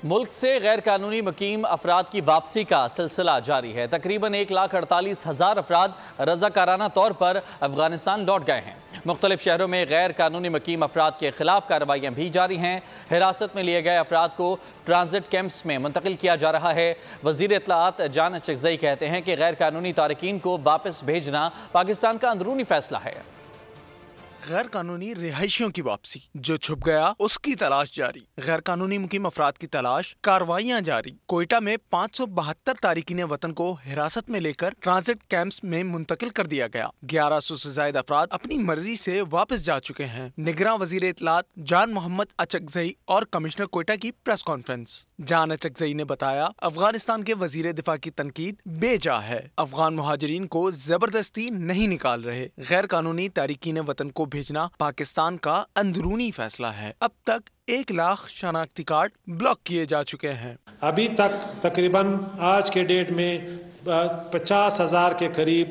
मुल्क से गैर कानूनी मुकीम अफराद की वापसी का सिलसिला जारी है। तकरीबन 1,48,000 अफराद रज़ाकाराना तौर पर अफगानिस्तान लौट गए हैं। मुख्तलिफ शहरों में गैर कानूनी मुकीम अफराद के खिलाफ कार्रवाइयाँ भी जारी हैं। हिरासत में लिए गए अफराद को ट्रांजिट कैंप्स में मुंतकिल किया जा रहा है। वज़ीर इत्तलाआत जान अचकज़ई कहते हैं कि गैर कानूनी तारकीन को वापस भेजना पाकिस्तान का अंदरूनी फैसला है। गैर कानूनी रिहायशियों की वापसी, जो छुप गया उसकी तलाश जारी। गैर कानूनी मुकीम अफराद की तलाश, कार्रवाइयां जारी। कोयटा में 572 तारिकीन वतन को हिरासत में लेकर ट्रांजिट कैंप्स में मुंतकिल कर दिया गया। 1100 से ज्यादा अफराद अपनी मर्जी से वापस जा चुके हैं। निगरान वजीर इत्तलाआत जान मोहम्मद अचकज़ई और कमिश्नर कोयटा की प्रेस कॉन्फ्रेंस। जान अचकज़ई ने बताया, अफगानिस्तान के वजीर दिफा की तनकीद बेजा है। अफगान मुहाजिरीन को जबरदस्ती नहीं निकाल रहे। गैर कानूनी तारिकीन वतन को भेजना पाकिस्तान का अंदरूनी फैसला है। अब तक 1 लाख शनाख्ती कार्ड ब्लॉक किए जा चुके हैं। अभी तक तकरीबन आज के डेट में 50,000 के करीब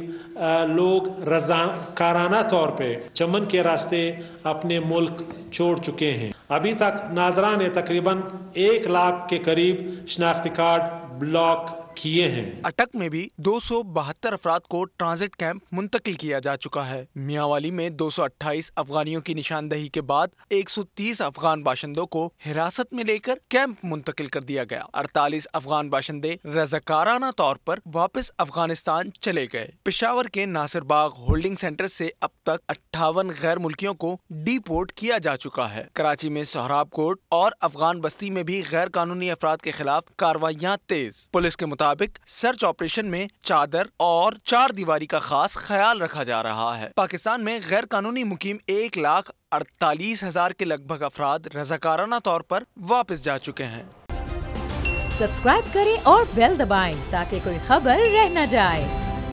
लोग रज़ाकाराना तौर पे चमन के रास्ते अपने मुल्क छोड़ चुके हैं। अभी तक नाजरा ने तकरीबन 1 लाख के करीब शनाख्ती कार्ड ब्लॉक किए हैं। अटक में भी 272 अफराद को ट्रांजिट कैंप मुंतकिल किया जा चुका है। मियांवाली में 228 अफगानियों की निशानदही के बाद 130 अफगान बाशिंदों को हिरासत में लेकर कैंप मुंतकिल कर दिया गया। 48 अफगान बाशिंदे रज़ाकाराना तौर पर वापस अफगानिस्तान चले गए। पेशावर के नासिर बाग होल्डिंग सेंटर से अब तक 58 गैर मुल्कियों को डिपोर्ट किया जा चुका है। कराची में सोहराब कोट और अफगान बस्ती में भी गैर कानूनी अफराद के खिलाफ कार्रवाइयां तेज। पुलिस के मुताबिक सर्च ऑपरेशन में चादर और 4 दीवारी का खास ख्याल रखा जा रहा है। पाकिस्तान में गैर कानूनी मुकीम 1,48,000 के लगभग अफराद रज़ाकाराना तौर पर वापस जा चुके हैं। सब्सक्राइब करें और बेल दबाएं ताकि कोई खबर रह न जाए।